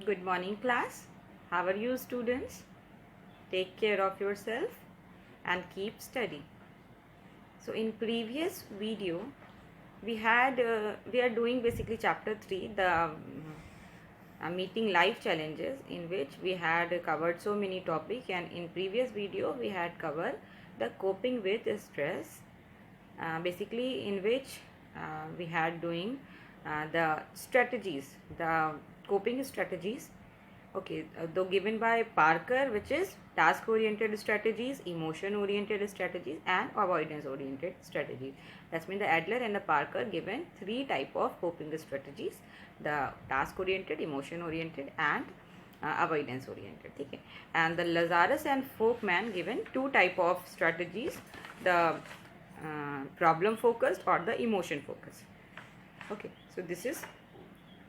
Good morning, class. How are you, students? Take care of yourself and keep study. So, in previous video, we are doing basically chapter 3, the meeting life challenges, in which we had covered so many topics, and in previous video we had covered the coping with stress, basically in which we had doing the strategies, the coping strategies. Okay, though given by Parker, which is task oriented strategies, emotion oriented strategies, and avoidance oriented strategies. That's mean the Adler and the Parker given three type of coping strategies: the task oriented, emotion oriented, and avoidance oriented. Okay, and the Lazarus and Folkman given two type of strategies: the problem focused or the emotion focused. Okay, so this is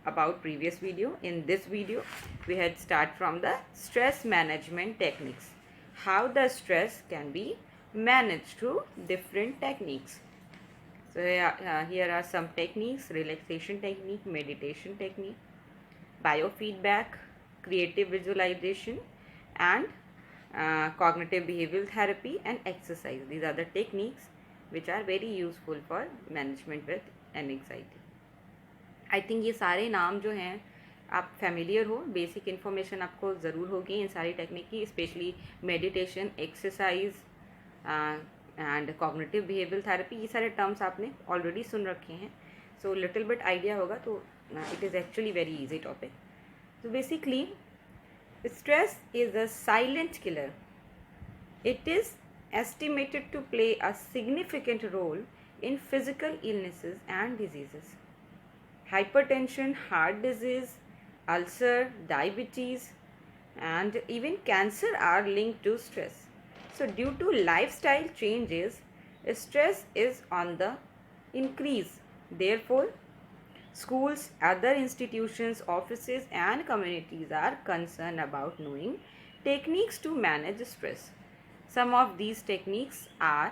about previous video. In this video we had start from the stress management techniques, how the stress can be managed through different techniques. So here are some techniques: relaxation technique, meditation technique, biofeedback, creative visualization, and cognitive behavioral therapy and exercise. These are the techniques which are very useful for management with anxiety. I think ये सारे नाम जो हैं आप familiar हो, basic information आपको ज़रूर होगी इन सारी टेक्निक की, specially meditation, exercise and cognitive behavioural therapy. ये सारे टर्म्स आपने ऑलरेडी सुन रखे हैं, सो लिटिल बिट आइडिया होगा, तो it is actually very easy topic. So basically, stress is a silent killer. It is estimated to play a significant role in physical illnesses and diseases. Hypertension, heart disease, ulcer, diabetes, and even cancer are linked to stress. So due to lifestyle changes, stress is on the increase. Therefore, schools, other institutions, offices, and communities are concerned about knowing techniques to manage stress. Some of these techniques are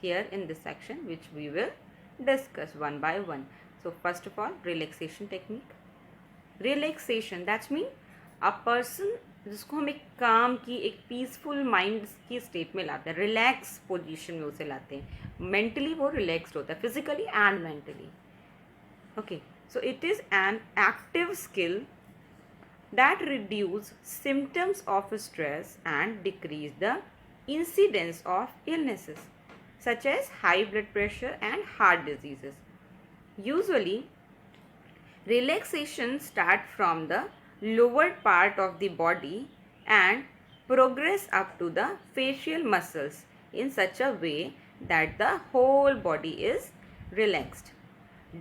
here in this section, which we will discuss one by one. So first of all, relaxation technique. Relaxation, that's mean a person जिसको हम एक काम की, एक peaceful mind की state में लाते हैं, relax position में उसे लाते हैं, मेंटली वो रिलैक्स्ड होता है, physically and mentally. Okay, so it is an active skill that reduce symptoms of stress and decrease the incidence of illnesses such as high blood pressure and heart diseases. Usually, relaxation start from the lower part of the body and progress up to the facial muscles in such a way that the whole body is relaxed.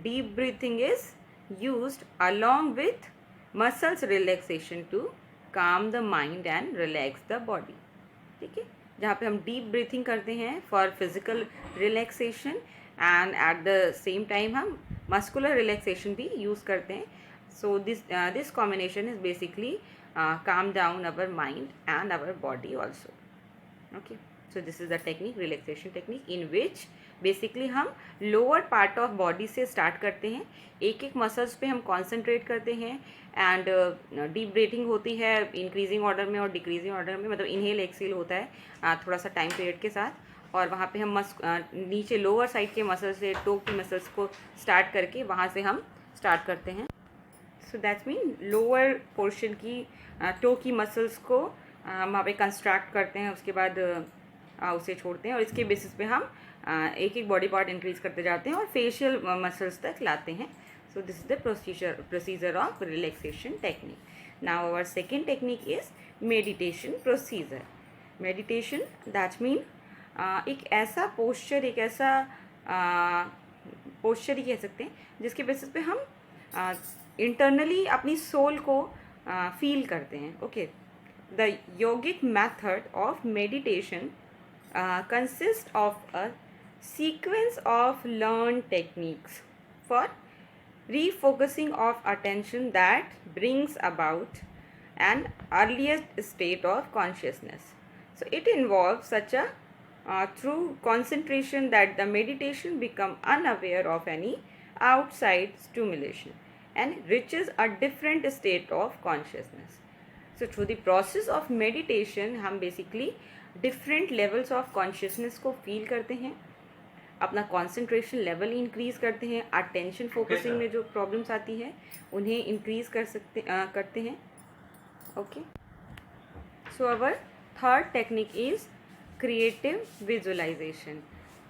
Deep breathing is used along with muscles relaxation to calm the mind and relax the body. ठीक है, जहाँ पे हम deep breathing करते हैं for physical relaxation and at the same time हम muscular relaxation भी use करते हैं. So this combination is basically calm down our mind and our body also. Okay, so this is the technique, relaxation technique, in which basically हम lower part of body से start करते हैं, एक एक muscles पे हम कॉन्सेंट्रेट करते हैं एंड डीप ब्रीथिंग होती है इंक्रीजिंग ऑर्डर में और डिक्रीजिंग ऑर्डर में, मतलब इनहेल एक्सेल होता है थोड़ा सा टाइम पीरियड के साथ, और वहाँ पे हम नीचे लोअर साइड के मसल से टो की मसल्स को स्टार्ट करके वहाँ से हम स्टार्ट करते हैं. So that's mean lower portion की टो की मसल्स को हम वहाँ पे कंस्ट्रैक्ट करते हैं, उसके बाद उसे छोड़ते हैं और इसके बेसिस पे हम एक एक बॉडी पार्ट इंक्रीज करते जाते हैं और फेशियल मसल्स तक लाते हैं. So this is the procedure of relaxation technique. Now our second technique is meditation procedure. Meditation that mean एक ऐसा पोस्चर, एक ऐसा पोस्चर ही कह सकते हैं जिसके बेसिस पे हम इंटरनली अपनी सोल को फील करते हैं. Okay, the yogic method of meditation consists of a sequence of learned techniques for refocusing of attention that brings about an earliest state of consciousness. So it involves such a through concentration that the meditation become unaware of any outside stimulation and reaches a different state of consciousness. So through the process of meditation हम basically different levels of consciousness को feel करते हैं, अपना concentration level increase करते हैं, attention focusing में जो problems आती हैं उन्हें इंक्रीज़ करते हैं. Okay, so our third technique is creative visualization.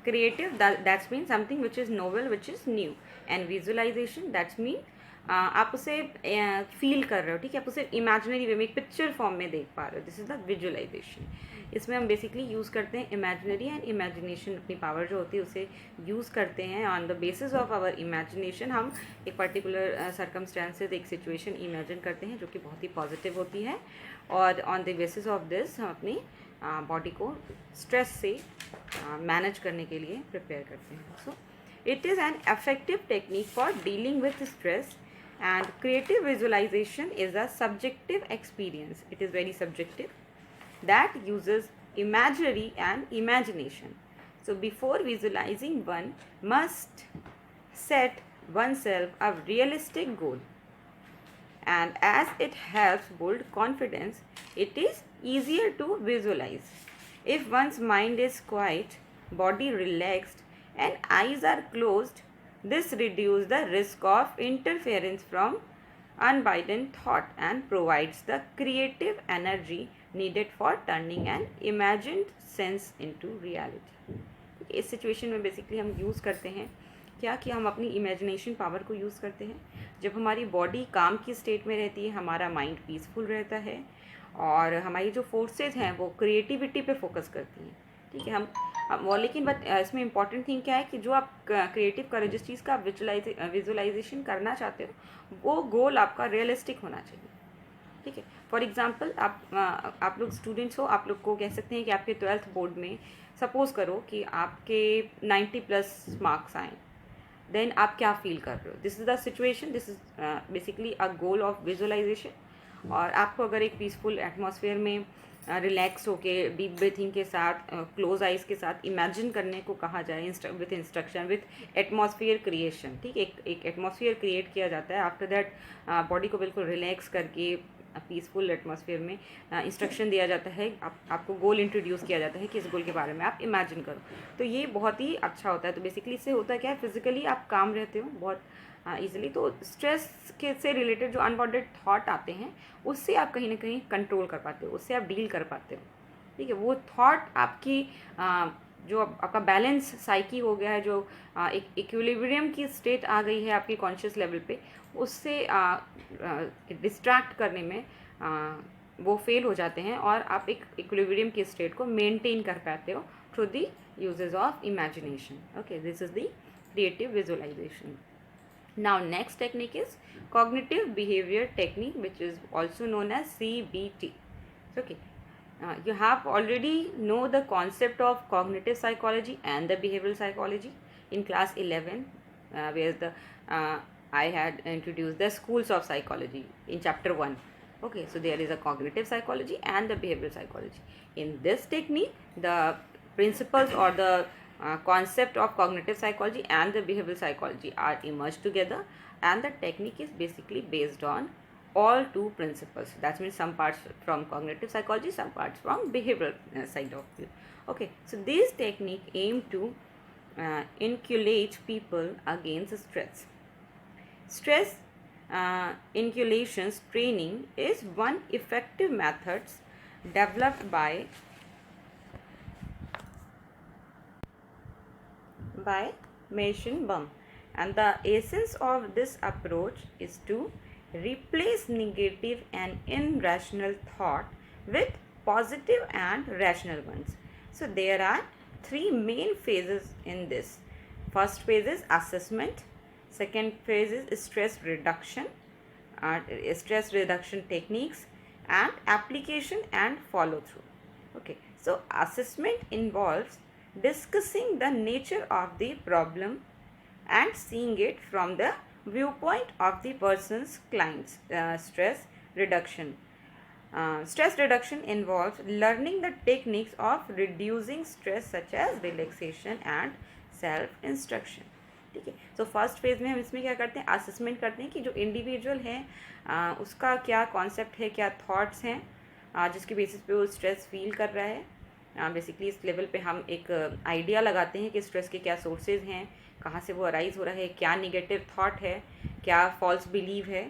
Creative, that's mean something which is novel, which is new, and visualization, that's mean आप उसे फील कर रहे हो, ठीक है, आप उसे इमेजिनरी वे में, एक पिक्चर फॉर्म में देख पा रहे हो. This is the visualization. इसमें हम बेसिकली यूज़ करते हैं इमेजिनरी एंड इमेजिनेशन, अपनी पावर जो होती है उसे यूज़ करते हैं. On the basis of our imagination हम एक पर्टिकुलर सर्कमस्टेंसेज, एक सिचुएशन इमेजिन करते हैं जो कि बहुत ही पॉजिटिव होती है, और on the basis of this हम अपनी बॉडी को स्ट्रेस से मैनेज करने के लिए प्रिपेयर करते हैं. So it is an effective technique for dealing with stress, and creative visualization is a subjective experience. It is very subjective, that uses imagery and imagination. So before visualizing, one must set oneself a realistic goal, and as it helps build confidence, it is easier to visualize. If one's mind is quiet, body relaxed, and eyes are closed, this reduces the risk of interference from unbidden thought and provides the creative energy needed for turning an imagined sense into reality. इस situation में basically हम use करते हैं क्या कि हम अपनी imagination power को यूज़ करते हैं. जब हमारी बॉडी काम की स्टेट में रहती है, हमारा माइंड पीसफुल रहता है, और हमारी जो फोर्सेज हैं वो क्रिएटिविटी पे फोकस करती हैं, ठीक है. हम वो, लेकिन बट इसमें इंपॉर्टेंट थिंग क्या है कि जो आप क्रिएटिव करो, जिस चीज़ का आप विजुअलाइजेशन करना चाहते हो, वो गोल आपका रियलिस्टिक होना चाहिए, ठीक है. फॉर एग्जांपल आप लोग स्टूडेंट्स हो, आप लोग को कह सकते हैं कि आपके 12th बोर्ड में सपोज़ करो कि आपके 90+ मार्क्स आए, देन आप क्या फील कर रहे हो. This is the situation, this is basically a goal of visualization. और आपको अगर एक पीसफुल एटमॉस्फेयर में रिलैक्स होके डीप ब्रीथिंग के साथ, क्लोज आइज के साथ इमेजिन करने को कहा जाए, with instruction, with atmosphere creation, ठीक. एक एटमॉस्फेयर क्रिएट किया जाता है. आफ्टर दैट बॉडी को बिल्कुल रिलैक्स करके पीसफुल एटमॉस्फेयर में इंस्ट्रक्शन दिया जाता है, आपको गोल इंट्रोड्यूस किया जाता है कि इस गोल के बारे में आप इमेजिन करो. तो ये बहुत ही अच्छा होता है. तो बेसिकली इससे होता क्या है, फिजिकली आप काम रहते हो बहुत ईजिली. तो स्ट्रेस के से रिलेटेड जो अनवांटेड थॉट आते हैं उससे आप कहीं ना कहीं कंट्रोल कर पाते हो, उससे आप डील कर पाते हो, ठीक है. वो थॉट आपकी जो आपका बैलेंस साइकी हो गया है, जो एक इक्विलिब्रियम की स्टेट आ गई है आपकी कॉन्शियस लेवल पे, उससे डिस्ट्रैक्ट करने में वो फेल हो जाते हैं, और आप एक इक्विलिब्रियम की स्टेट को मेंटेन कर पाते हो through the uses of imagination. Okay, this is the creative visualization. Now next technique is cognitive behavior technique, which is also known as CBT. Okay, you have already know the concept of cognitive psychology and the behavioral psychology in class 11, where the I had introduced the schools of psychology in chapter 1. Okay, so there is a cognitive psychology and the behavioral psychology. In this technique, the principles or the concept of cognitive psychology and the behavioral psychology are emerged together, and the technique is basically based on all two principles. That means some parts from cognitive psychology, some parts from behavioral side of view. Okay, so this technique aim to inoculate people against stress. Stress inoculations training is one effective methods developed by Mersenne, and the essence of this approach is to replace negative and irrational thought with positive and rational ones. So there are three main phases in this. First phase is assessment, second phase is stress reduction techniques, and application and follow through. Okay, so assessment involves discussing the nature of the problem and seeing it from the viewpoint of the person's client's. Stress reduction involves learning the techniques of reducing stress such as relaxation and self instruction. ठीक है। So first phase में हम इसमें क्या करते हैं, assessment करते हैं कि जो इंडिविजुअल है उसका क्या कॉन्सेप्ट है, क्या थॉट्स हैं जिसके बेसिस पे वो स्ट्रेस फील कर रहा है। बेसिकली इस लेवल पे हम एक आइडिया लगाते हैं कि स्ट्रेस के क्या सोर्सेज हैं, कहाँ से वो अराइज हो रहा है, क्या निगेटिव थॉट है, क्या फॉल्स बिलीव है,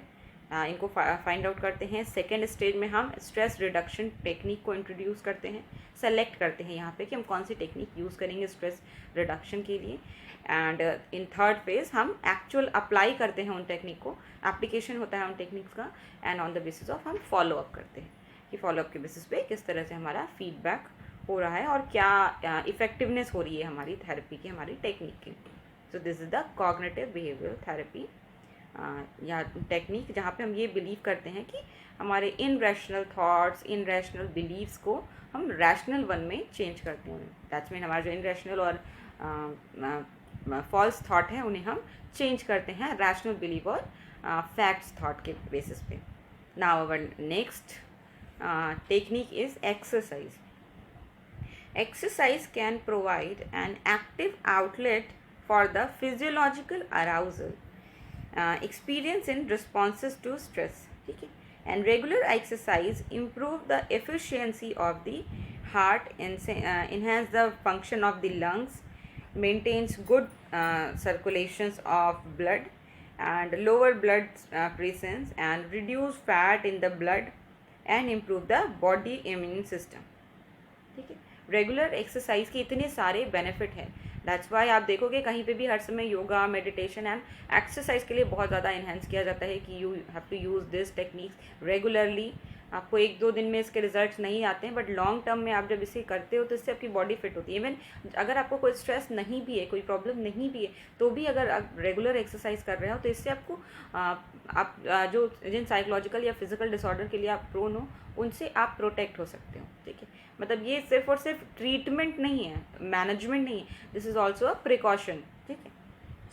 इनको फाइंड आउट करते हैं। सेकेंड स्टेज में हम स्ट्रेस रिडक्शन टेक्निक को इंट्रोड्यूस करते हैं, सेलेक्ट करते हैं यहाँ पे कि हम कौन सी टेक्निक यूज़ करेंगे स्ट्रेस रिडक्शन के लिए। एंड इन थर्ड फेज हम एक्चुअल अप्लाई करते हैं उन टेक्निक को, एप्लीकेशन होता है उन टेक्निक्स का, and on the basis of हम फॉलो अप करते हैं कि फॉलो अप के बेसिस पे किस तरह से हमारा फीडबैक हो रहा है और क्या इफेक्टिवनेस हो रही है हमारी थेरेपी की, हमारी टेक्निक की। So this is the cognitive behavioural therapy या टेक्निक जहाँ पे हम ये बिलीव करते हैं कि हमारे इनरैशनल थॉट्स, इनरैशनल बिलीव्स को हम रैशनल वन में चेंज करते हैं। दैट्स मीन हमारा जो इनरैशनल और फॉल्स थॉट है उन्हें हम चेंज करते हैं रैशनल बिलीव और फैक्ट्स थॉट के बेसिस पे। Now our next technique is exercise. Exercise can provide an active outlet for the physiological arousal experience in responses to stress. ठीक है, and regular exercise improve the efficiency of the heart, enhance the function of the lungs, maintains good circulations of blood and lower blood pressure and reduce fat in the blood and improve the body immune system. ठीक है, regular exercise के इतने सारे benefit हैं, that's why आप देखोगे कहीं पे भी हर समय योगा, मेडिटेशन एंड एक्सरसाइज के लिए बहुत ज़्यादा इन्हेंस किया जाता है कि you have to use this techniques regularly. आपको 1-2 दिन में इसके रिजल्ट्स नहीं आते हैं, बट लॉन्ग टर्म में आप जब इसे करते हो तो इससे आपकी बॉडी फिट होती है। इवन अगर आपको कोई स्ट्रेस नहीं भी है, कोई प्रॉब्लम नहीं भी है, तो भी अगर आप रेगुलर एक्सरसाइज कर रहे हो तो इससे आपको आप जो जिन साइकोलॉजिकल या फिजिकल डिसऑर्डर के लिए आप प्रोन हो उनसे आप प्रोटेक्ट हो सकते हो। ठीक है, मतलब ये सिर्फ और सिर्फ ट्रीटमेंट नहीं है, मैनेजमेंट नहीं है, this is also a precaution. ठीक है,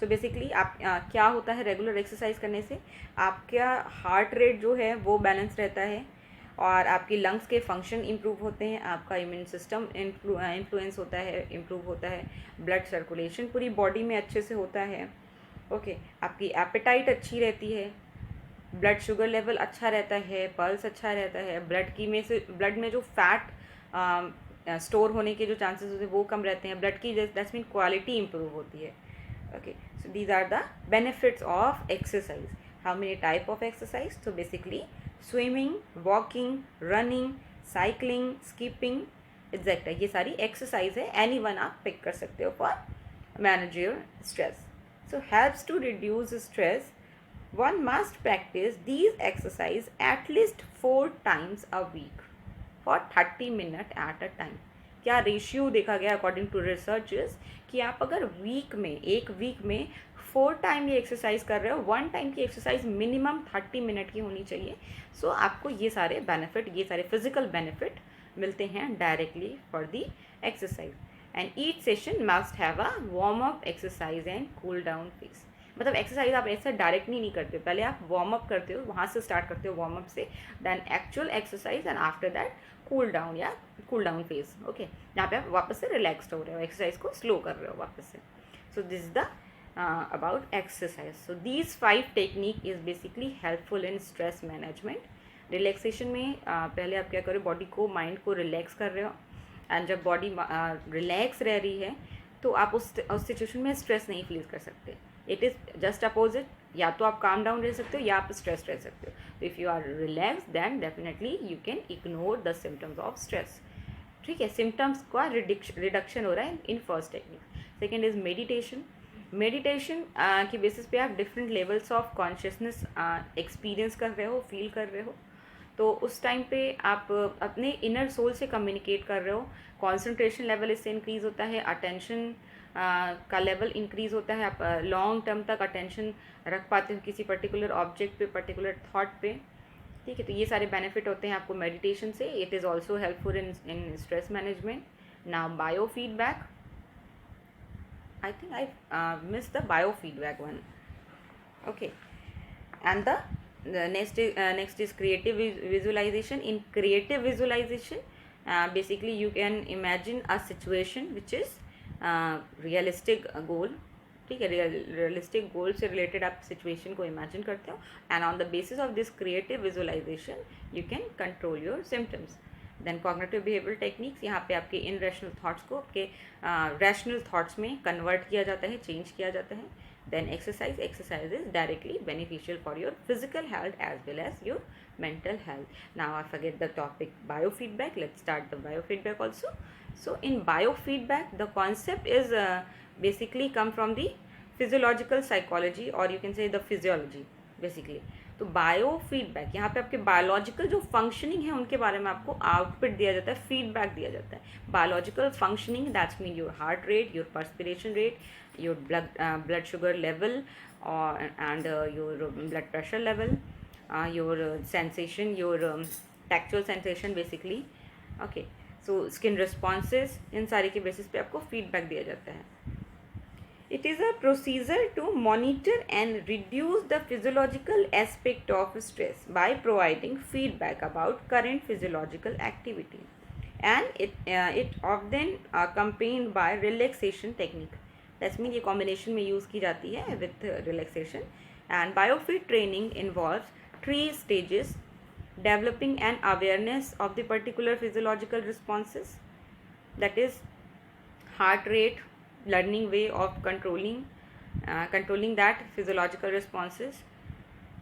सो बेसिकली आप क्या होता है रेगुलर एक्सरसाइज करने से, आपका हार्ट रेट जो है वो बैलेंस रहता है और आपकी लंग्स के फंक्शन इम्प्रूव होते हैं, आपका इम्यून सिस्टम इन्फ्लुएंस होता है, इम्प्रूव होता है, ब्लड सर्कुलेशन पूरी बॉडी में अच्छे से होता है। ओके, आपकी एपेटाइट अच्छी रहती है, ब्लड शुगर लेवल अच्छा रहता है, पल्स अच्छा रहता है, ब्लड में जो फैट स्टोर होने के जो चांसेस होते हैं वो कम रहते हैं, ब्लड की दैट्स मीन क्वालिटी इंप्रूव होती है। Okay, so these are the benefits of exercise. How many type of exercise? तो basically swimming, walking, running, cycling, skipping exact, ये सारी एक्सरसाइज है, एनी वन आप पिक कर सकते हो for manage your stress. So helps to reduce stress. One must practice these exercise at least 4 times a week for 30 minutes at a time. क्या ratio देखा गया अकॉर्डिंग टू रिसर्चेस कि आप अगर एक वीक में 4 टाइम ये एक्सरसाइज कर रहे हो, 1 टाइम की एक्सरसाइज मिनिमम 30 मिनट की होनी चाहिए. सो आपको ये सारे बेनिफिट, ये सारे फिजिकल बेनिफिट मिलते हैं directly for the exercise. And each session must have a warm up exercise and cool down phase. मतलब एक्सरसाइज आप ऐसे डायरेक्टली नहीं करते हो, पहले आप वार्म अप करते हो, वहाँ से स्टार्ट करते हो वार्म अप से, then actual exercise and after that cool down या कूल डाउन फेज. ओके, यहाँ पे आप वापस से रिलैक्सड हो रहे हो, एक्सरसाइज को स्लो कर रहे हो वापस से. सो this is the about exercise. So these 5 technique is basically helpful in stress management. Relaxation में पहले आप क्या करो, बॉडी को, माइंड को रिलैक्स कर रहे हो, एंड जब बॉडी रिलैक्स रह रही है तो आप उस सिचुएशन में स्ट्रेस नहीं फील कर सकते. इट इज़ जस्ट अपोजिट, या तो आप काम डाउन रह सकते हो या आप स्ट्रेस रह सकते हो. तो if you are relax then definitely you can ignore the symptoms of stress. ठीक है, सिम्टम्स का रिडक्शन हो रहा है in first technique. Second is meditation. Meditation की बेसिस पे आप different levels of consciousness experience कर रहे हो, फील कर रहे हो. तो उस टाइम पे आप अपने इनर सोल से कम्युनिकेट कर रहे हो, कॉन्सेंट्रेशन लेवल इससे इंक्रीज़ होता है, अटेंशन का लेवल इंक्रीज़ होता है, आप लॉन्ग टर्म तक अटेंशन रख पाते हो किसी पर्टिकुलर ऑब्जेक्ट पे, पर्टिकुलर थॉट पे. ठीक है, तो ये सारे बेनिफिट होते हैं आपको मेडिटेशन से. It is also helpful in stress management. Now bio feedback. I think I miss the bio feedback one. Okay, and the next is creative visualization. In creative visualization, basically you can imagine a situation which is realistic goal. ठीक है, realistic गोल से related आप situation को imagine करते हो, and on the basis of this creative visualization you can control your symptoms. Then cognitive behaviour techniques, यहाँ पे आपके इनरेशनल थाट्स को आपके रैशनल थाट्स में कन्वर्ट किया जाता है, चेंज किया जाता है. Then exercise is directly beneficial for your physical health as well as your mental health. Now I forget the topic biofeedback. Let's start the biofeedback also. So in biofeedback, the concept is basically come from the physiological psychology, or you can say the physiology basically. तो bio feedback, यहाँ पे आपके biological जो functioning है उनके बारे में आपको आउटपुट दिया जाता है, फीडबैक दिया जाता है. Biological functioning, that's mean your heart rate, your perspiration rate, your blood sugar level, and your blood pressure level, your sensation, your tactile sensation basically. Okay, so skin responses, इन सारी के basis पे आपको feedback दिया जाता है. It is a procedure to monitor and reduce the physiological aspect of stress by providing feedback about current physiological activity, and it often accompanied by relaxation technique. That's mean ये combination में use की जाती है with relaxation. And biofit training involves 3 stages: developing an awareness of the particular physiological responses, that is heart rate, learning way of controlling that physiological responses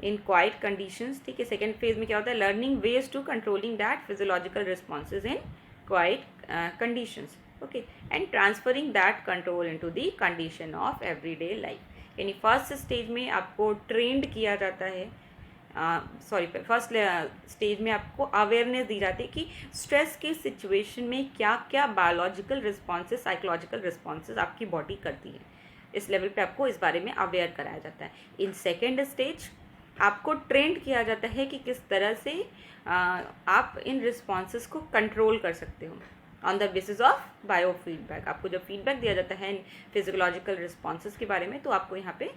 in quiet conditions. ठीक है, second phase में क्या होता है, learning ways to controlling that physiological responses in quiet conditions. Okay, and transferring that control into the condition of everyday life. यानी first stage में आपको trend किया जाता है, फर्स्ट स्टेज में आपको अवेयरनेस दी जाती है कि स्ट्रेस के सिचुएशन में क्या क्या बायोलॉजिकल रिस्पॉन्सेज, साइकोलॉजिकल रिस्पॉन्सेज आपकी बॉडी करती है. इस लेवल पे आपको इस बारे में अवेयर कराया जाता है. इन सेकेंड स्टेज आपको ट्रेंड किया जाता है कि किस तरह से आप इन रिस्पॉन्सेज को कंट्रोल कर सकते हो on the basis of biofeedback. आपको जब फीडबैक दिया जाता है इन फिजियोलॉजिकल रिस्पॉन्सेज के बारे में, तो आपको यहाँ पे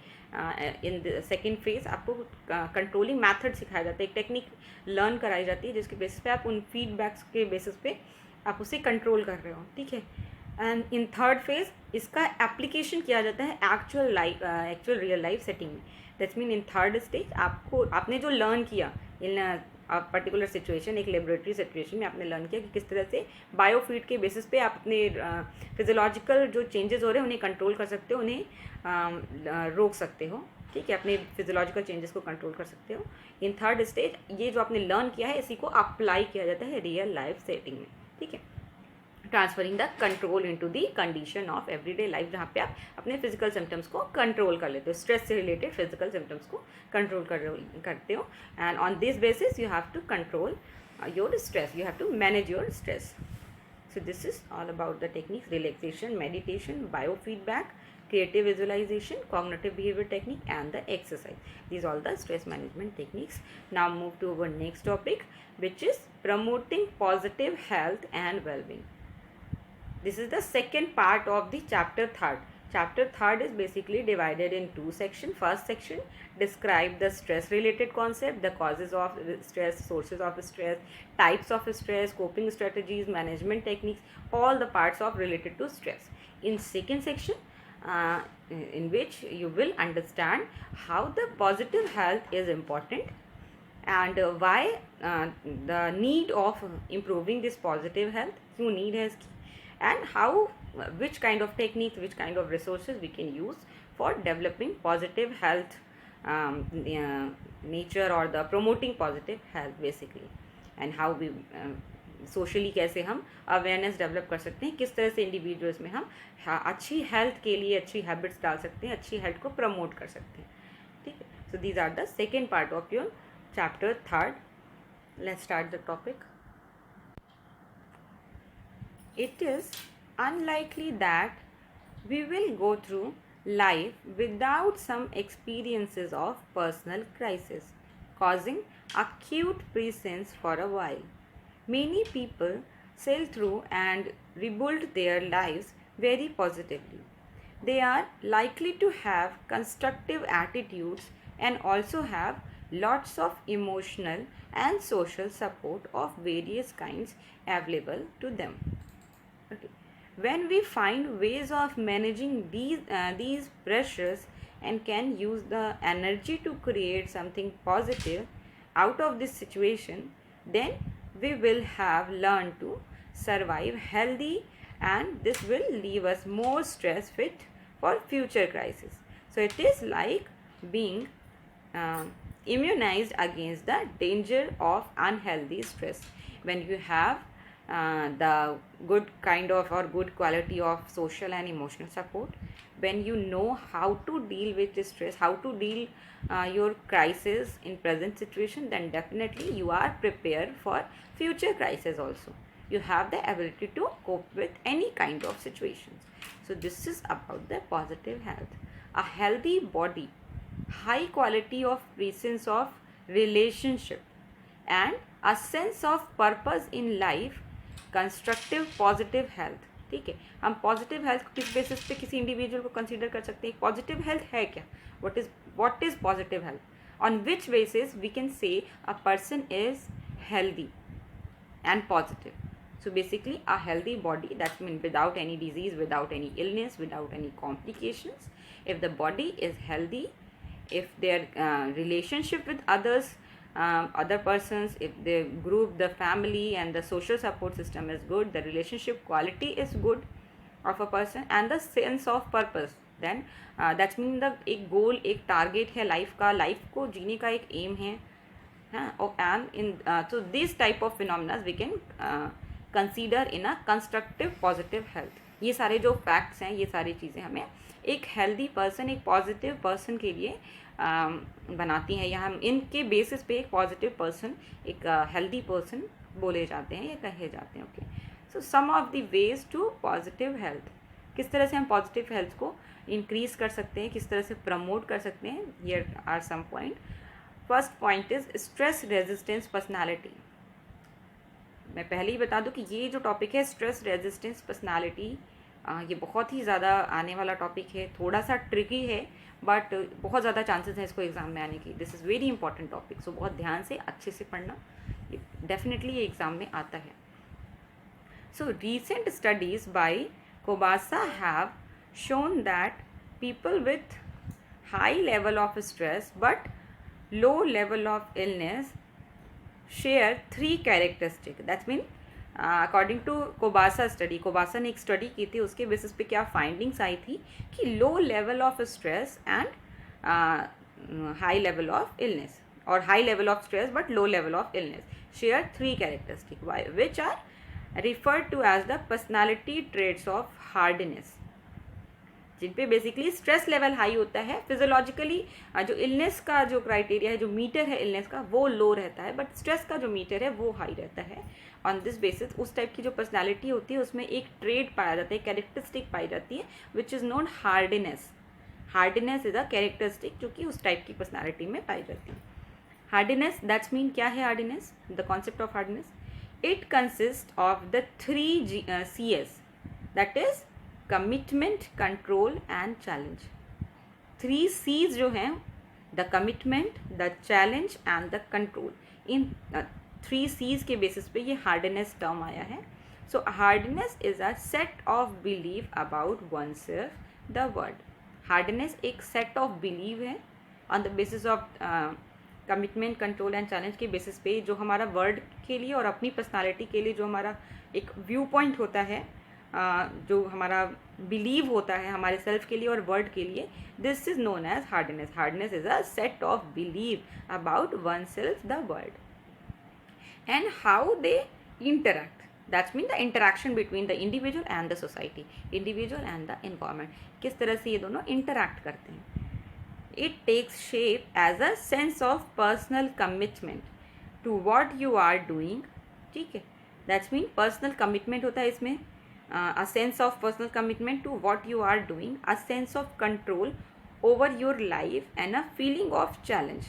इन द सेकेंड फेज आपको कंट्रोलिंग मैथड सिखाया जाता है, एक टेक्निक लर्न कराई जाती है जिसके बेसिस पे आप उन फीडबैक्स के बेसिस पे आप उसे कंट्रोल कर रहे हो. ठीक है, एंड इन थर्ड फेज इसका एप्लीकेशन किया जाता है एक्चुअल रियल लाइफ सेटिंग में. That's mean in third stage आपने जो लर्न किया इन पर्टिकुलर सिचुएशन, एक लेबोरेटरी सिचुएशन में आपने लर्न किया कि किस तरह से बायोफीड के बेसिस पे आप अपने फिजियोलॉजिकल जो चेंजेस हो रहे हैं उन्हें कंट्रोल कर सकते हो, उन्हें रोक सकते हो. ठीक है, अपने फिजियोलॉजिकल चेंजेस को कंट्रोल कर सकते हो. इन थर्ड स्टेज ये जो आपने लर्न किया है इसी को अप्लाई किया जाता है रियल लाइफ सेटिंग में. ठीक है, transferring the control into the condition of everyday life, जहाँ पे आप अपने फिजिकल सिम्टम्स को कंट्रोल कर लेते हो, स्ट्रेस से रिलेटेड फिजिकल सिम्टम्स को कंट्रोल करते हो. And on this basis you have to control your stress, you have to manage your stress. So this is all about the techniques: relaxation, meditation, biofeedback, creative visualization, cognitive behavior technique, and the exercise. These are all the stress management techniques. Now move to our next topic, which is promoting positive health and well-being. This is the second part of the chapter third. Chapter third is basically divided in 2 sections. First section describe the stress related concept, the causes of stress, sources of stress, types of stress, coping strategies, management techniques, all the parts of related to stress. In second section, in which you will understand how the positive health is important and why the need of improving this positive health, क्यों need है इसकी, and how which kind of techniques, which kind of resources we can use for developing positive health nature or the promoting positive health basically, and how we socially कैसे हम awareness develop कर सकते हैं, किस तरह से इंडिविजुअल्स में हम अच्छी हेल्थ के लिए अच्छी हैबिट्स डाल सकते हैं, अच्छी हेल्थ को प्रमोट कर सकते हैं. ठीक है, so these are the second part of your chapter third. Let's start the topic. It is unlikely that we will go through life without some experiences of personal crisis, causing acute presence for a while. Many people sail through and rebuild their lives very positively. They are likely to have constructive attitudes and also have lots of emotional and social support of various kinds available to them. Okay. When we find ways of managing these pressures and can use the energy to create something positive out of this situation, then we will have learned to survive healthy, and this will leave us more stress fit for future crisis. So it is like being immunized against the danger of unhealthy stress. When you have the good kind of or good quality of social and emotional support, when you know how to deal with the stress, how to deal your crisis in present situation, then definitely you are prepared for future crisis also. You have the ability to cope with any kind of situations. So this is about the positive health. A healthy body, high quality of presence of relationship, and a sense of purpose in life, constructive positive health. ठीक है, हम positive health किस basis पे किसी individual को consider कर सकते हैं? पॉजिटिव हेल्थ है क्या? What is positive health? On which basis we can say a person is healthy and positive? So basically a healthy body, that means without any disease, without any illness, without any complications. If the body is healthy, if their relationship with others, other persons, if the group, the family and the social support system is good, the relationship quality is good of a person, and the sense of purpose, then that means the एक goal, एक target है life का, life को जीने का एक aim है. And in so this type of phenomena we can consider in a constructive positive health. ये सारे जो facts हैं, ये सारी चीज़ें हमें एक healthy person, एक positive person के लिए बनाती हैं, या हम इनके बेसिस पे एक पॉजिटिव पर्सन, एक हेल्दी पर्सन बोले जाते हैं या कहे जाते हैं. Okay, so some of the ways to positive health. किस तरह से हम पॉजिटिव हेल्थ को इंक्रीज कर सकते हैं, किस तरह से प्रमोट कर सकते हैं? Here are some point. First point is stress resistance personality. मैं पहले ही बता दूं कि ये जो टॉपिक है स्ट्रेस रेजिस्टेंस पर्सनालिटी, ये बहुत ही ज़्यादा आने वाला टॉपिक है, थोड़ा सा ट्रिकी है, बट बहुत ज़्यादा चांसेस हैं इसको एग्ज़ाम में आने की. This is very important topic, so बहुत ध्यान से अच्छे से पढ़ना, ये डेफिनेटली ये एग्ज़ाम में आता है. So recent studies by Kobasa have shown that people with high level of stress but low level of illness share 3 characteristic. That's mean according to Kobasa study, Kobasa ने एक स्टडी की थी, उसके basis पे क्या फाइंडिंग्स आई थी कि low level of stress and high level of illness, और high level of stress but low level of illness share 3 characteristic which are referred to as the personality traits of hardness, जिन पे basically stress level high होता है. Physiologically जो illness का जो criteria है, जो मीटर है इलनेस का, वो लो रहता है, बट स्ट्रेस का जो मीटर है वो हाई रहता है. ऑन दिस बेसिस उस टाइप की जो पर्सनालिटी होती है उसमें एक ट्रेड पाया जाता है, कैरेक्टरिस्टिक पाई जाती है which is known hardness. Hardness is a characteristic जो कि उस टाइप की पर्सनालिटी में पाई जाती है. हार्डनेस, दैट्स मीन क्या है hardness? The concept of hardness, it consist of the 3 CS, that is commitment, control and challenge. 3 C's जो हैं, the commitment, the challenge and the control, in 3 C's के basis पे ये हार्डनेस टर्म आया है. So hardness is a set of believe about one self, the world. Hardness एक set of believe है on the basis of commitment, control and challenge के basis पे, जो हमारा वर्ल्ड के लिए और अपनी पर्सनालिटी के लिए जो हमारा एक व्यू पॉइंट होता है, जो हमारा बिलीव होता है हमारे सेल्फ के लिए और वर्ल्ड के लिए, this is known as hardness. Hardness is a set of believe about one self, the world, and how they interact. That's mean the interaction between the individual and the society, individual and the environment, किस तरह से ये दोनों interact करते हैं. It takes shape as a sense of personal commitment to what you are doing. ठीक है, that's mean personal commitment होता है इसमें, a sense of personal commitment to what you are doing, a sense of control over your life and a feeling of challenge.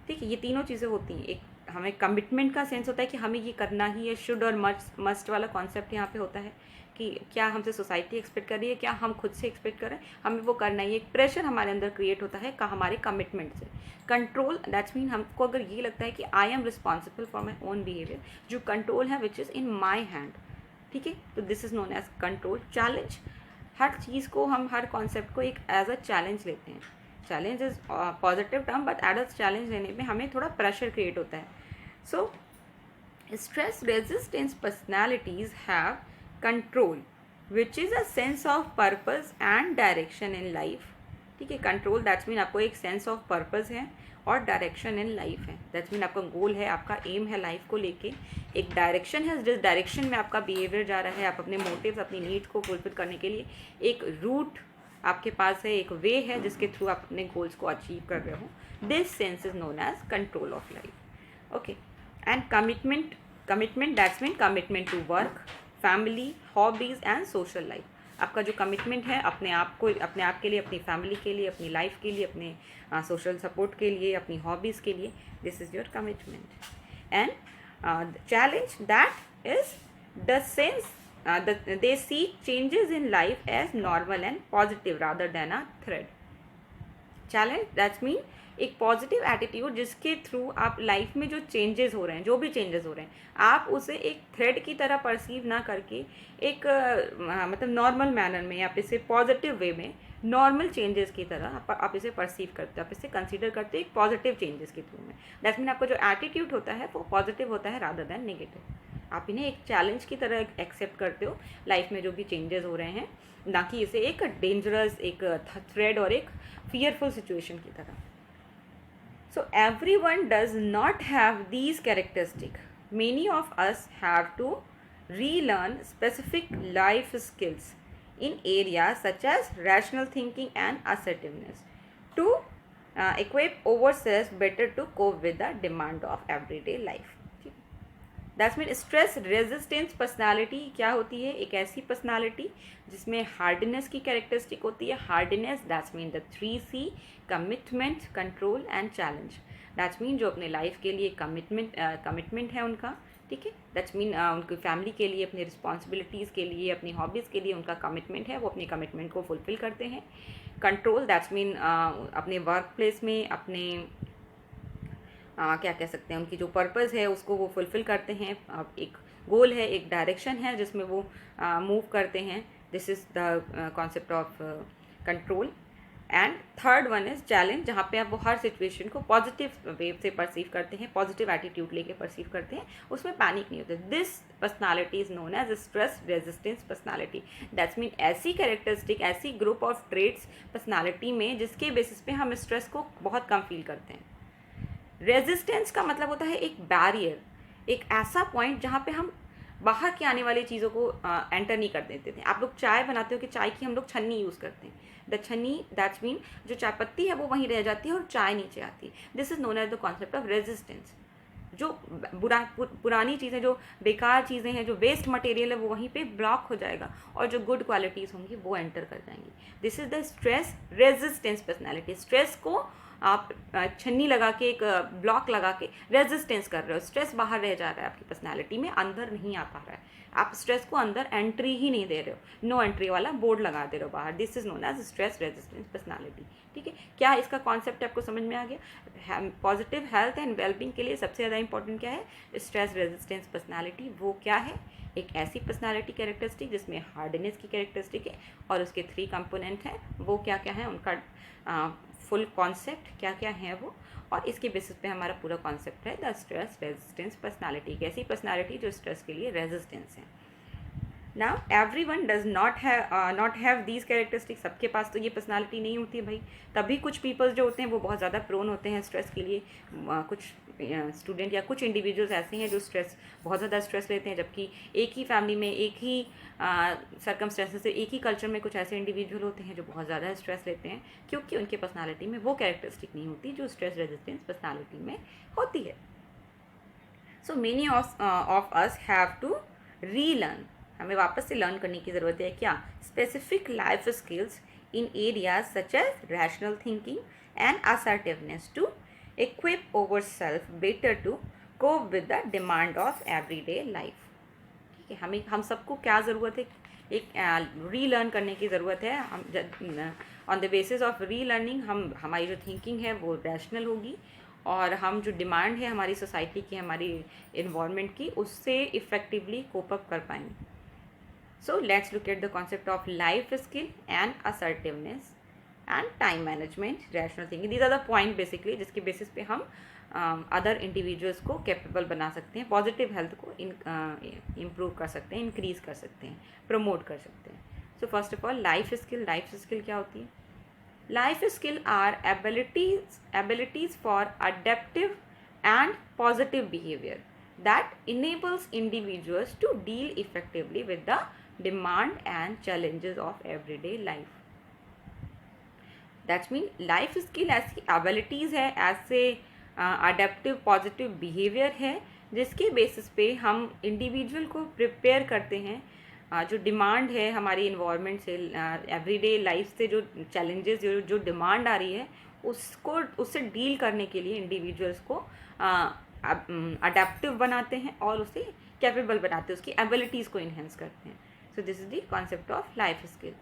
ठीक है, ये तीनों चीज़ें होती हैं. एक हमें कमिटमेंट का सेंस होता है कि हमें ये करना ही है, शुड और मस्ट वाला कॉन्सेप्ट यहाँ पे होता है कि क्या हमसे सोसाइटी एक्सपेक्ट कर रही है, क्या हम खुद से एक्सपेक्ट कर रहे हैं, हमें वो करना ही. एक प्रेशर हमारे अंदर क्रिएट होता है हमारे कमिटमेंट से. कंट्रोल, दैट्स मीन हमको अगर ये लगता है कि I am responsible for my own behaviour, जो कंट्रोल है which is in my hand, ठीक है, तो this is known as control. Challenge, हर चीज़ को हम, हर कॉन्सेप्ट को एक एज अ चैलेंज लेते हैं। Challenge is positive term, but as a challenge लेने में हमें थोड़ा प्रेशर क्रिएट होता है। सो stress resistance personalities have control, which is a sense of purpose and direction in life. ठीक है, कंट्रोल दैट्स मीन आपको एक सेंस ऑफ पर्पस है और डायरेक्शन इन लाइफ है। दैट्स मीन आपका गोल है, आपका एम है लाइफ को लेके, एक डायरेक्शन है जिस डायरेक्शन में आपका बिहेवियर जा रहा है, आप अपने मोटिव्स, अपनी नीड्स को फुलफिल करने के लिए एक रूट आपके पास है, एक वे है जिसके थ्रू आप अपने गोल्स को अचीव कर रहे हो। This sense is known as control of life. Okay, and commitment that's mean commitment to work, family, hobbies and social life. आपका जो कमिटमेंट है अपने आप को, अपने आप के लिए, अपनी फैमिली के लिए, अपनी लाइफ के लिए, अपने सोशल सपोर्ट के लिए, अपनी हॉबीज़ के लिए, this is your commitment. And challenge that is the sense they see changes in life as normal and positive rather than a threat. Challenge that's mean एक पॉजिटिव एटीट्यूड जिसके through आप life में जो changes हो रहे हैं, जो भी चेंजेस हो रहे हैं, आप उसे एक थ्रेड की तरह परसीव ना करके एक मतलब नॉर्मल मैनर में, आप इसे पॉजिटिव वे में नॉर्मल चेंजेस की तरह आप इसे परसीव करते हो, आप इसे कंसीडर करते हो एक पॉजिटिव चेंजेस के थ्रू में। दैट्स मीन आपका जो एटीट्यूड होता है वो पॉजिटिव होता है रादर दैन नेगेटिव। आप इन्हें एक चैलेंज की तरह एक्सेप्ट करते हो लाइफ में जो भी चेंजेस हो रहे हैं, ना कि इसे एक डेंजरस, एक थ्रेड और एक fearful situation की तरह। So everyone does not have these characteristics. Many of us have to relearn specific life skills in areas such as rational thinking and assertiveness to equip ourselves better to cope with the demand of everyday life. That's mean stress resistance personality क्या होती है? एक ऐसी personality जिसमें hardness की characteristic होती है। Hardness that's mean the 3C, commitment, control and challenge. That's mean जो अपने लाइफ के लिए कमिटमेंट है उनका, ठीक है, दैट्स मीन उनकी फैमिली के लिए, अपनी रिस्पॉन्सिबिलिटीज़ के लिए, अपनी हॉबीज़ के लिए उनका कमिटमेंट है, वो अपने कमिटमेंट को फुलफिल करते हैं। कंट्रोल दैट्स मीन अपने वर्क प्लेस में, अपने क्या कह सकते हैं, उनकी जो पर्पस है उसको वो फुलफ़िल करते हैं। एक गोल है, एक डायरेक्शन है जिसमें वो मूव करते हैं। This is the concept of control. And third one is challenge, जहाँ पे आप वो हर सिचुएशन को पॉजिटिव वे से परसीव करते हैं, पॉजिटिव एटीट्यूड लेके परसीव करते हैं, उसमें पैनिक नहीं होता। This personality is known as stress resistance personality. That's mean ऐसी कैरेक्टरिस्टिक, ऐसी ग्रुप ऑफ ट्रेट्स पर्सनालिटी में जिसके बेसिस पे हम स्ट्रेस को बहुत कम फील करते हैं। रेजिस्टेंस का मतलब होता है एक बैरियर, एक ऐसा पॉइंट जहाँ पे हम बाहर की आने वाली चीज़ों को एंटर नहीं कर देते थे। आप लोग चाय बनाते हो कि चाय की हम लोग छन्नी यूज़ करते हैं। द छन्नी दैट्स मीन जो चाय पत्ती है वो वहीं रह जाती है और चाय नीचे आती है। This is known as the concept of resistance. जो पुरानी चीज़ें, जो बेकार चीज़ें हैं, जो वेस्ट मटेरियल है, वो वहीं पे ब्लॉक हो जाएगा और जो गुड क्वालिटीज़ होंगी वो एंटर कर जाएंगी। This is the stress resistance personality. Stress को आप छन्नी लगा के, एक ब्लॉक लगा के रेजिस्टेंस कर रहे हो। स्ट्रेस बाहर रह जा रहा है आपकी पर्सनैलिटी में, अंदर नहीं आ पा रहा है। आप स्ट्रेस को अंदर एंट्री ही नहीं दे रहे हो, नो एंट्री वाला बोर्ड लगा दे रहे हो बाहर। This is known as stress resistance personality. ठीक है, क्या इसका कॉन्सेप्ट आपको समझ में आ गया? पॉजिटिव हेल्थ एंड वेलबींग के लिए सबसे ज़्यादा इंपॉर्टेंट क्या है? Stress resistance personality. वो क्या है? एक ऐसी पर्सनैलिटी कैरेक्टरिस्टिक जिसमें हार्डनेस की कैरेक्टरिस्टिक है और उसके 3 कंपोनेंट हैं। वो क्या क्या है, उनका फुल कॉन्सेप्ट क्या क्या है वो, और इसके बेसिस पे हमारा पूरा कॉन्सेप्ट है द स्ट्रेस रेजिस्टेंस पर्सनैलिटी। एक ऐसी पर्सनैलिटी जो स्ट्रेस के लिए रेजिस्टेंस है। Now everyone does not have these characteristics. सबके पास तो ये पर्सनालिटी नहीं होती है भाई। तभी कुछ पीपल्स जो होते हैं वो बहुत ज़्यादा प्रोन होते हैं स्ट्रेस के लिए। कुछ स्टूडेंट या कुछ इंडिविजुअल्स ऐसे हैं जो बहुत ज़्यादा स्ट्रेस लेते हैं, जबकि एक ही फैमिली में, एक ही सर्कमस्टेंसेस से, एक ही कल्चर में कुछ ऐसे इंडिविजुअल होते हैं जो बहुत ज़्यादा स्ट्रेस लेते हैं, क्योंकि उनके पर्सनालिटी में वो कैरेक्टरिस्टिक नहीं होती जो स्ट्रेस रेजिस्टेंस पर्सनालिटी में होती है। So many of us have to relearn. हमें वापस से लर्न करने की ज़रूरत है क्या? Specific life skills in areas such as rational thinking and assertiveness to equip ourselves better to cope with the demand of everyday life। ठीक है, हम सबको क्या ज़रूरत है? एक रीलर्न करने की ज़रूरत है। हम on the basis of relearning हमारी जो थिंकिंग है वो रैशनल होगी, और हम जो डिमांड है हमारी सोसाइटी की, हमारी इन्वायरमेंट की, उससे इफ़ेक्टिवली कोप अप कर पाएंगे। So let's look at the concept of life skill and assertiveness and time management, rational thinking. These are the point basically जिसके बेसिस पे हम अदर इंडिविजुअल्स को कैपेबल बना सकते हैं, पॉजिटिव हेल्थ को इम्प्रूव कर सकते हैं, इंक्रीज कर सकते हैं, प्रमोट कर सकते हैं. So first of all life skill क्या होती है? Life skill are abilities for adaptive and positive behavior that enables individuals to deal effectively with the demand and challenges of everyday life. That's mean life skill ऐसी abilities है, ऐसे adaptive positive behavior है जिसके basis पे हम individual को prepare करते हैं जो डिमांड है हमारी इन्वायरमेंट से, एवरीडे लाइफ से जो चैलेंजेस जो डिमांड आ रही है उससे डील करने के लिए इंडिविजुअल्स को अडेप्टिव बनाते हैं और उसे कैपेबल बनाते हैं, उसकी एबिलिटीज़ को इन्हेंस करते हैं. So this is the concept of life skill.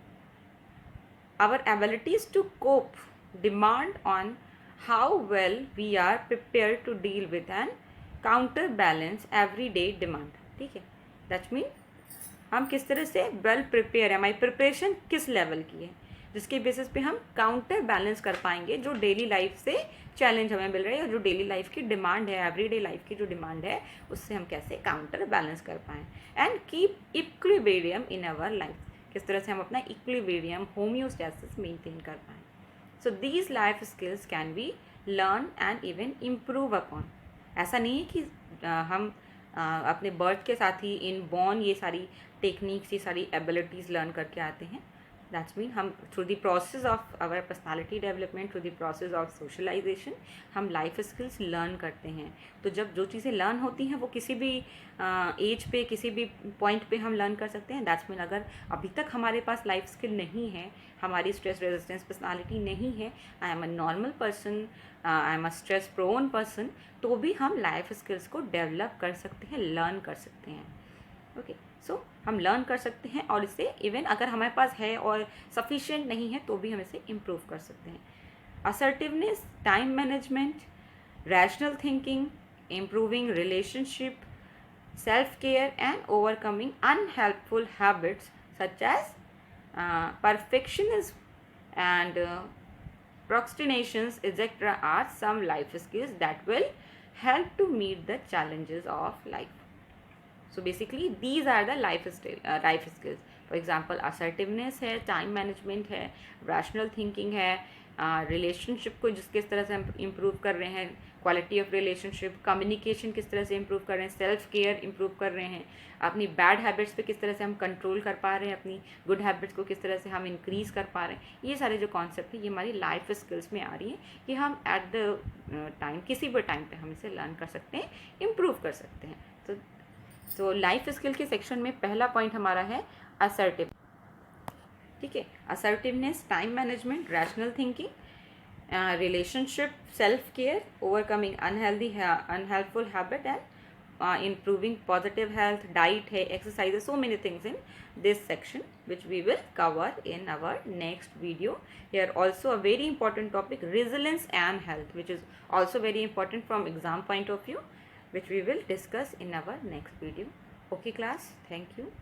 Our abilities to cope demand on how well we are prepare to deal with and counter balance every day demand. ठीक है, that mean हम किस तरह से well prepare है, हमारी preparation किस level की है जिसके बेसिस पे हम काउंटर बैलेंस कर पाएंगे जो डेली लाइफ से चैलेंज हमें मिल रहा है और जो डेली लाइफ की डिमांड है, एवरीडे लाइफ की जो डिमांड है उससे हम कैसे काउंटर बैलेंस कर पाएँ and keep equilibrium in our life. किस तरह से हम अपना इक्विलिब्रियम होम्योस्टैसिस मेंटेन कर पाएँ. So these life skills can be learn and even improve upon. ऐसा नहीं है कि हम अपने बर्थ के साथ ही इन बॉर्न ये सारी टेक्निक्स, ये सारी एबिलिटीज़ लर्न करके आते हैं. दैट्स मीन हम through the process of our personality development, through the process of socialization हम लाइफ स्किल्स लर्न करते हैं. तो जब जो चीज़ें लर्न होती हैं वो किसी भी एज पे, किसी भी पॉइंट पे हम लर्न कर सकते हैं. दैट्स मीन अगर अभी तक हमारे पास लाइफ स्किल नहीं है, हमारी स्ट्रेस रेजिस्टेंस पर्सनालिटी नहीं है, I am a normal person, I am a stress prone person, तो भी हम लाइफ स्किल्स को डेवलप कर सकते हैं, लर्न कर सकते हैं. ओके, सो हम लर्न कर सकते हैं और इससे इवन अगर हमारे पास है और सफिशिएंट नहीं है तो भी हम इसे इम्प्रूव कर सकते हैं. Assertiveness, time management, rational thinking, improving relationship, self care and overcoming unhelpful habits such as perfectionism and procrastinations etc. are some life skills that will help to meet the challenges of life. So basically these are the life skills. For example assertiveness है, time management है, rational thinking है, relationship को किस तरह से हम improve कर रहे हैं, क्वालिटी ऑफ रिलेशनशिप, कम्युनिकेशन किस तरह से इम्प्रूव कर रहे हैं, सेल्फ केयर इम्प्रूव कर रहे हैं, अपनी बैड हैबिट्स पे किस तरह से हम कंट्रोल कर पा रहे हैं, अपनी गुड हैबिट्स को किस तरह से हम इंक्रीज़ कर पा रहे हैं. ये सारे जो कॉन्सेप्ट है ये हमारी लाइफ स्किल्स में आ रही हैं कि हम एट द टाइम, किसी भी टाइम पे हम इसे लर्न कर सकते हैं, इम्प्रूव कर सकते हैं. तो लाइफ स्किल के सेक्शन में पहला पॉइंट हमारा है असर्टिव. ठीक है, assertiveness, time management, rational thinking, relationship, self care, overcoming unhelpful habit and improving positive health, diet है, exercise, so many things in this section which we will cover in our next video. Here also a very important topic, resilience and health, which is also very important from exam point of view, which we will discuss in our next video. Okay class, thank you.